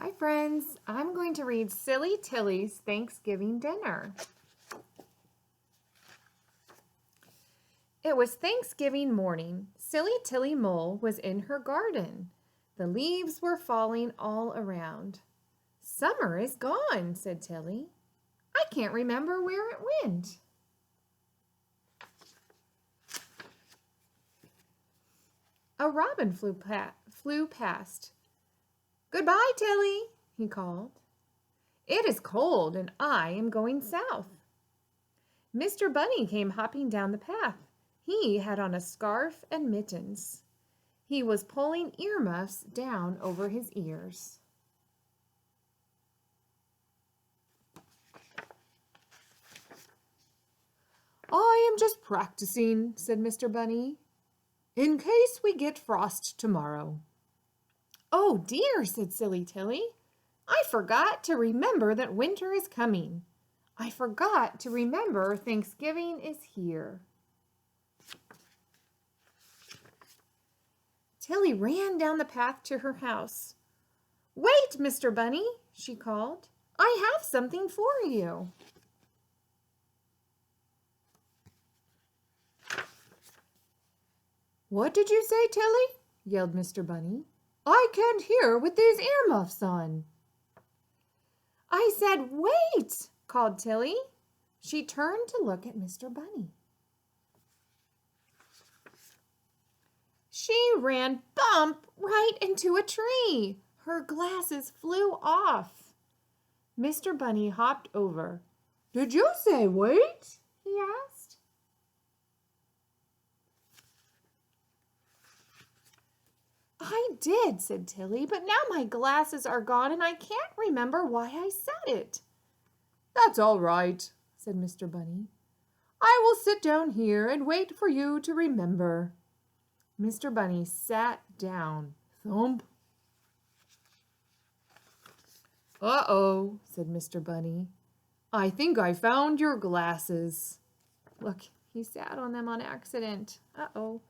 Hi friends, I'm going to read Silly Tilly's Thanksgiving Dinner. It was Thanksgiving morning. Silly Tilly Mole was in her garden. The leaves were falling all around. Summer is gone, said Tilly. I can't remember where it went. A robin flew past. Goodbye, Tilly, he called. It is cold and I am going south. Mr. Bunny came hopping down the path. He had on a scarf and mittens. He was pulling earmuffs down over his ears. I am just practicing, said Mr. Bunny, in case we get frost tomorrow. Oh dear, said Silly Tilly. I forgot to remember that winter is coming. I forgot to remember Thanksgiving is here. Tilly ran down the path to her house. Wait, Mr. Bunny, she called. I have something for you. What did you say, Tilly? Yelled Mr. Bunny. I can't hear with these earmuffs on. I said, wait, called Tilly. She turned to look at Mr. Bunny. She ran bump right into a tree. Her glasses flew off. Mr. Bunny hopped over. Did you say wait? He asked. I did, said Tilly, but now my glasses are gone and I can't remember why I said it. That's all right, said Mr. Bunny. I will sit down here and wait for you to remember. Mr. Bunny sat down. Thump. Uh-oh, said Mr. Bunny. I think I found your glasses. Look, he sat on them on accident. Uh-oh.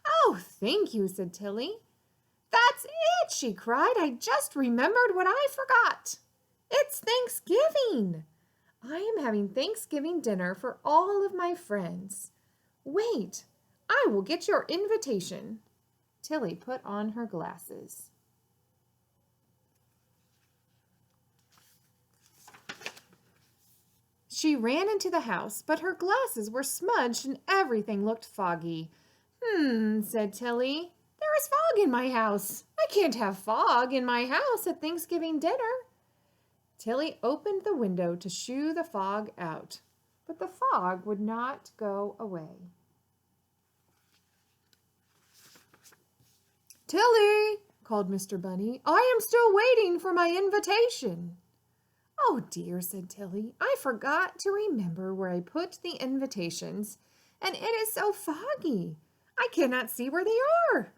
Oh, thank you, said Tilly. That's it, she cried. I just remembered what I forgot. It's Thanksgiving. I am having Thanksgiving dinner for all of my friends. Wait, I will get your invitation. Tilly put on her glasses. She ran into the house, but her glasses were smudged and everything looked foggy. Said Tilly. There is fog in my house. I can't have fog in my house at Thanksgiving dinner. Tilly opened the window to shoo the fog out, but the fog would not go away. Tilly, called Mr. Bunny, I am still waiting for my invitation. Oh dear, said Tilly, I forgot to remember where I put the invitations, and it is so foggy. I cannot see where they are.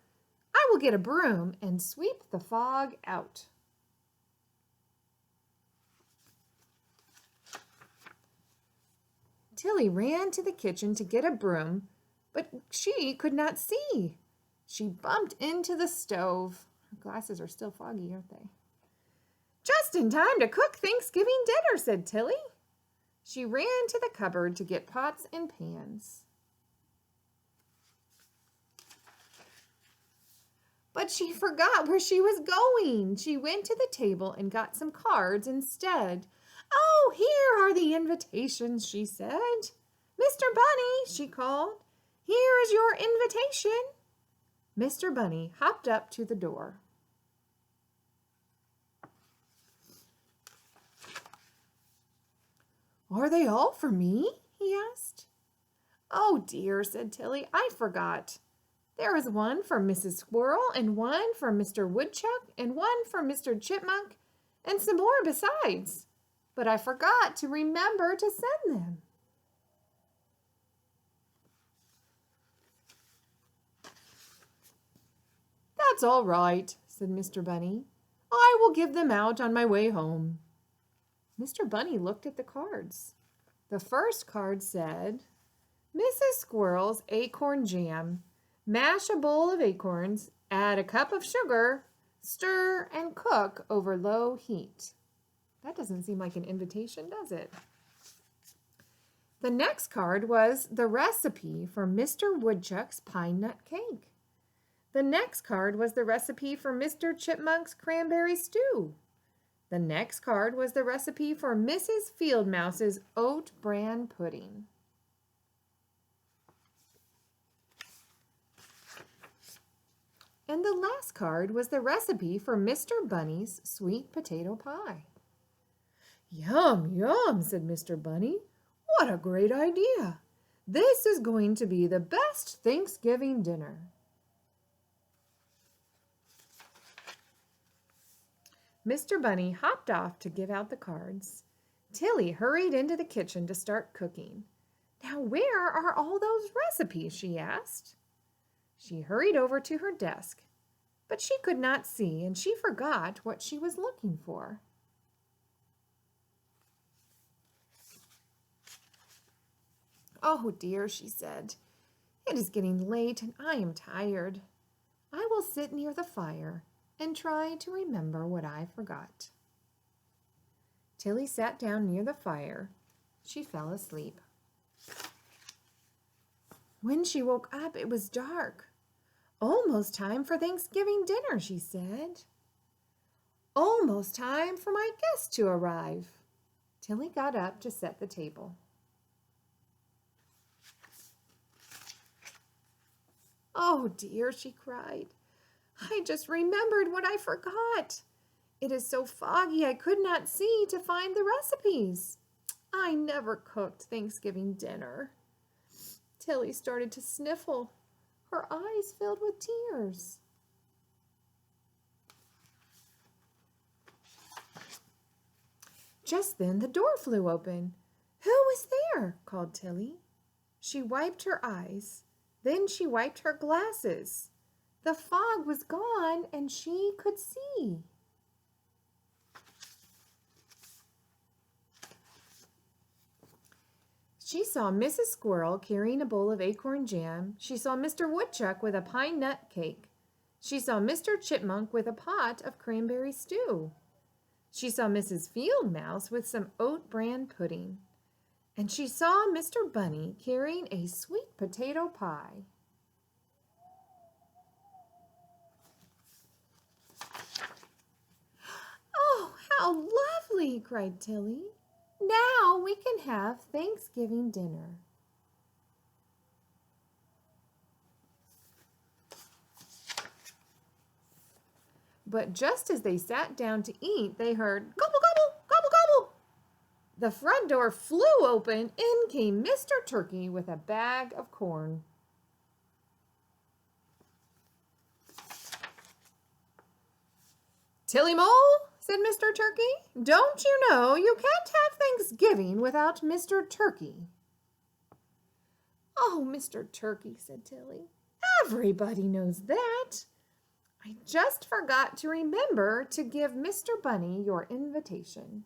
I will get a broom and sweep the fog out. Tilly ran to the kitchen to get a broom, but she could not see. She bumped into the stove. Her glasses are still foggy, aren't they? Just in time to cook Thanksgiving dinner, said Tilly. She ran to the cupboard to get pots and pans. But she forgot where she was going. She went to the table and got some cards instead. Oh, here are the invitations, she said. Mr. Bunny, she called, here is your invitation. Mr. Bunny hopped up to the door. Are they all for me? He asked. Oh dear, said Tilly, I forgot. There is one for Mrs. Squirrel, and one for Mr. Woodchuck, and one for Mr. Chipmunk, and some more besides. But I forgot to remember to send them. That's all right, said Mr. Bunny. I will give them out on my way home. Mr. Bunny looked at the cards. The first card said, Mrs. Squirrel's acorn jam. Mash a bowl of acorns, add a cup of sugar, Stir and cook over low heat. That doesn't seem like an invitation, does it? The next card was the recipe for Mr. Woodchuck's pine nut cake. The next card was the recipe for Mr. Chipmunk's cranberry stew. The next card was the recipe for Mrs. Field Mouse's oat bran pudding. And the last card was the recipe for Mr. Bunny's sweet potato pie. Yum, yum, said Mr. Bunny. What a great idea! This is going to be the best Thanksgiving dinner. Mr. Bunny hopped off to give out the cards. Tilly hurried into the kitchen to start cooking. Now, where are all those recipes? She asked. She hurried over to her desk, but she could not see, and she forgot what she was looking for. Oh dear, she said. It is getting late and I am tired. I will sit near the fire and try to remember what I forgot. Tilly sat down near the fire. She fell asleep. When she woke up, it was dark. Almost time for Thanksgiving dinner, she said. Almost time for my guests to arrive. Tilly got up to set the table. Oh dear, she cried. I just remembered what I forgot. It is so foggy I could not see to find the recipes. I never cooked Thanksgiving dinner. Tilly started to sniffle. Her eyes filled with tears. Just then the door flew open. Who was there? Called Tilly. She wiped her eyes. Then she wiped her glasses. The fog was gone and she could see. She saw Mrs. Squirrel carrying a bowl of acorn jam. She saw Mr. Woodchuck with a pine nut cake. She saw Mr. Chipmunk with a pot of cranberry stew. She saw Mrs. Field Mouse with some oat bran pudding. And she saw Mr. Bunny carrying a sweet potato pie. Oh, how lovely, cried Tilly. Now we can have Thanksgiving dinner. But just as they sat down to eat, they heard, gobble, gobble, gobble, gobble. The front door flew open. In came Mr. Turkey with a bag of corn. Tilly Mole, said Mr. Turkey, don't you know you can't have Thanksgiving without Mr. Turkey? Oh, Mr. Turkey, said Tilly, everybody knows that. I just forgot to remember to give Mr. Bunny your invitation.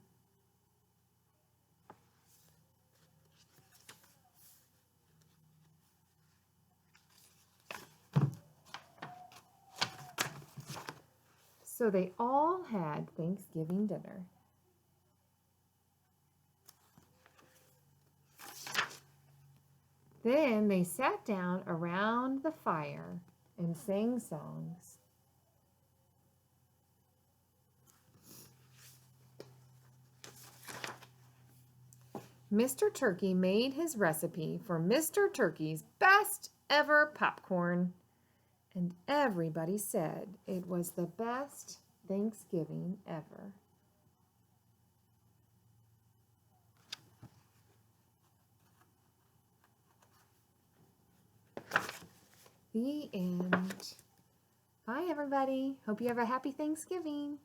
So they all had Thanksgiving dinner. Then they sat down around the fire and sang songs. Mr. Turkey made his recipe for Mr. Turkey's best ever popcorn. And everybody said it was the best Thanksgiving ever. The end. Bye, everybody. Hope you have a happy Thanksgiving.